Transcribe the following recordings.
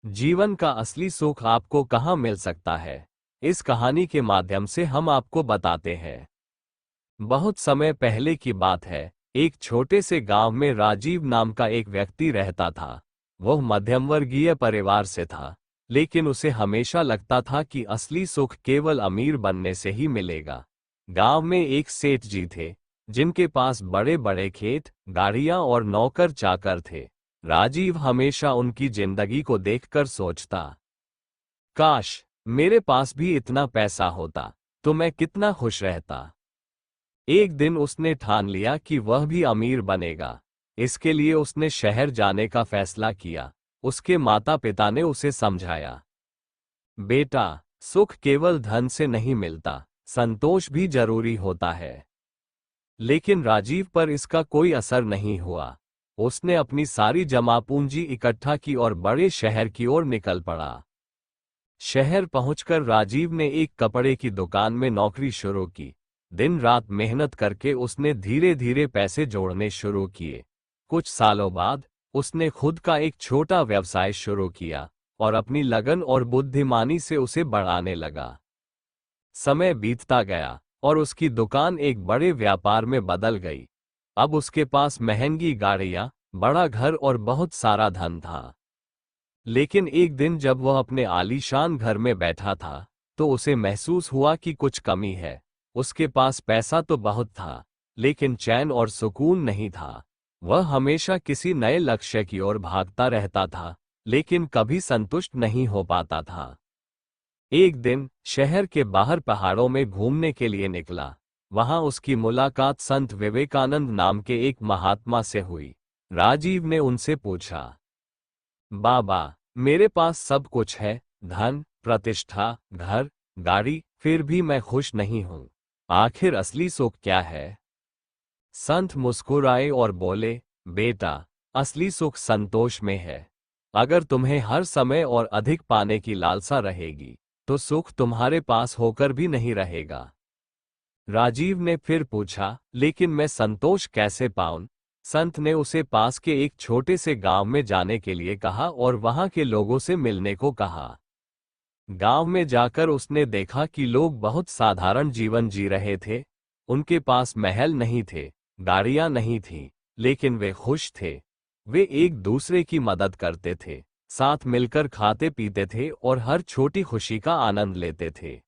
जीवन का असली सुख आपको कहाँ मिल सकता है? इस कहानी के माध्यम से हम आपको बताते हैं। बहुत समय पहले की बात है। एक छोटे से गांव में राजीव नाम का एक व्यक्ति रहता था। वह मध्यम वर्गीय परिवार से था, लेकिन उसे हमेशा लगता था कि असली सुख केवल अमीर बनने से ही मिलेगा। गांव में एक सेठ जी थे, जिनके पास बड़े बड़े खेत, गाड़ियां और नौकर चाकर थे। राजीव हमेशा उनकी जिंदगी को देखकर सोचता, काश मेरे पास भी इतना पैसा होता तो मैं कितना खुश रहता। एक दिन उसने ठान लिया कि वह भी अमीर बनेगा। इसके लिए उसने शहर जाने का फैसला किया। उसके माता पिता ने उसे समझाया, बेटा, सुख केवल धन से नहीं मिलता, संतोष भी जरूरी होता है। लेकिन राजीव पर इसका कोई असर नहीं हुआ। उसने अपनी सारी जमा पूंजी इकट्ठा की और बड़े शहर की ओर निकल पड़ा। शहर पहुंचकर राजीव ने एक कपड़े की दुकान में नौकरी शुरू की। दिन रात मेहनत करके उसने धीरे धीरे पैसे जोड़ने शुरू किए। कुछ सालों बाद उसने खुद का एक छोटा व्यवसाय शुरू किया और अपनी लगन और बुद्धिमानी से उसे बढ़ाने लगा। समय बीतता गया और उसकी दुकान एक बड़े व्यापार में बदल गई। अब उसके पास महंगी गाड़ियां, बड़ा घर और बहुत सारा धन था। लेकिन एक दिन जब वह अपने आलीशान घर में बैठा था, तो उसे महसूस हुआ कि कुछ कमी है। उसके पास पैसा तो बहुत था, लेकिन चैन और सुकून नहीं था। वह हमेशा किसी नए लक्ष्य की ओर भागता रहता था, लेकिन कभी संतुष्ट नहीं हो पाता था। एक दिन शहर के बाहर पहाड़ों में घूमने के लिए निकला। वहां उसकी मुलाकात संत विवेकानंद नाम के एक महात्मा से हुई। राजीव ने उनसे पूछा, बाबा, मेरे पास सब कुछ है, धन, प्रतिष्ठा, घर, गाड़ी, फिर भी मैं खुश नहीं हूं। आखिर असली सुख क्या है? संत मुस्कुराए और बोले, बेटा, असली सुख संतोष में है। अगर तुम्हें हर समय और अधिक पाने की लालसा रहेगी, तो सुख तुम्हारे पास होकर भी नहीं रहेगा। राजीव ने फिर पूछा, लेकिन मैं संतोष कैसे पाऊं? संत ने उसे पास के एक छोटे से गांव में जाने के लिए कहा और वहां के लोगों से मिलने को कहा। गांव में जाकर उसने देखा कि लोग बहुत साधारण जीवन जी रहे थे। उनके पास महल नहीं थे, गाड़ियां नहीं थीं, लेकिन वे खुश थे। वे एक दूसरे की मदद करते थे, साथ मिलकर खाते पीते थे और हर छोटी खुशी का आनंद लेते थे।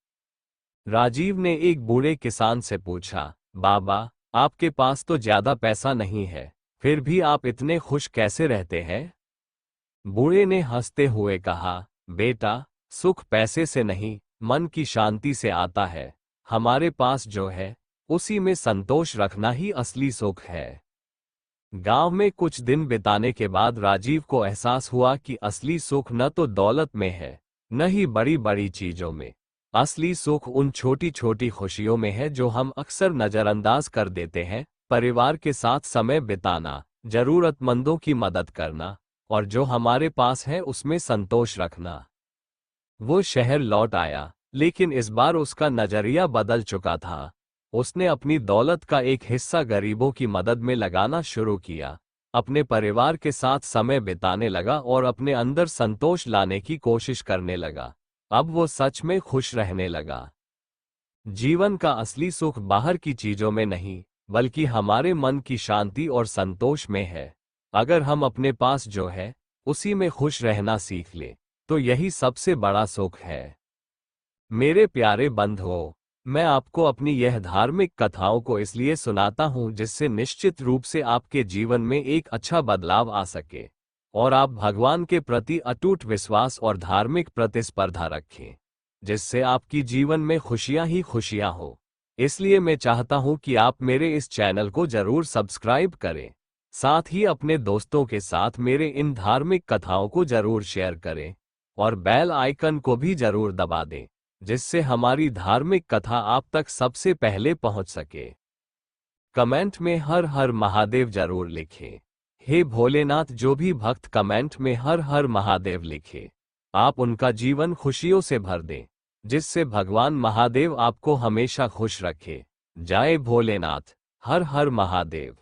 राजीव ने एक बूढ़े किसान से पूछा, बाबा, आपके पास तो ज्यादा पैसा नहीं है, फिर भी आप इतने खुश कैसे रहते हैं? बूढ़े ने हंसते हुए कहा, बेटा, सुख पैसे से नहीं, मन की शांति से आता है। हमारे पास जो है, उसी में संतोष रखना ही असली सुख है। गांव में कुछ दिन बिताने के बाद राजीव को एहसास हुआ कि असली सुख न तो दौलत में है, न ही बड़ी बड़ी चीजों में। असली सुख उन छोटी छोटी खुशियों में है जो हम अक्सर नजरअंदाज कर देते हैं। परिवार के साथ समय बिताना, जरूरतमंदों की मदद करना और जो हमारे पास है उसमें संतोष रखना। वो शहर लौट आया, लेकिन इस बार उसका नजरिया बदल चुका था। उसने अपनी दौलत का एक हिस्सा गरीबों की मदद में लगाना शुरू किया, अपने परिवार के साथ समय बिताने लगा और अपने अंदर संतोष लाने की कोशिश करने लगा। अब वो सच में खुश रहने लगा। जीवन का असली सुख बाहर की चीजों में नहीं, बल्कि हमारे मन की शांति और संतोष में है। अगर हम अपने पास जो है, उसी में खुश रहना सीख ले, तो यही सबसे बड़ा सुख है। मेरे प्यारे बंधुओं, मैं आपको अपनी यह धार्मिक कथाओं को इसलिए सुनाता हूं जिससे निश्चित रूप से आपके जीवन में एक अच्छा बदलाव आ सके और आप भगवान के प्रति अटूट विश्वास और धार्मिक प्रतिस्पर्धा रखें, जिससे आपकी जीवन में खुशियां ही खुशियां हो। इसलिए मैं चाहता हूं कि आप मेरे इस चैनल को जरूर सब्सक्राइब करें, साथ ही अपने दोस्तों के साथ मेरे इन धार्मिक कथाओं को जरूर शेयर करें और बेल आइकन को भी जरूर दबा दें, जिससे हमारी धार्मिक कथा आप तक सबसे पहले पहुंच सके। कमेंट में हर हर महादेव जरूर लिखें। हे भोलेनाथ, जो भी भक्त कमेंट में हर हर महादेव लिखे, आप उनका जीवन खुशियों से भर दें, जिससे भगवान महादेव आपको हमेशा खुश रखे। जय भोलेनाथ, हर हर महादेव।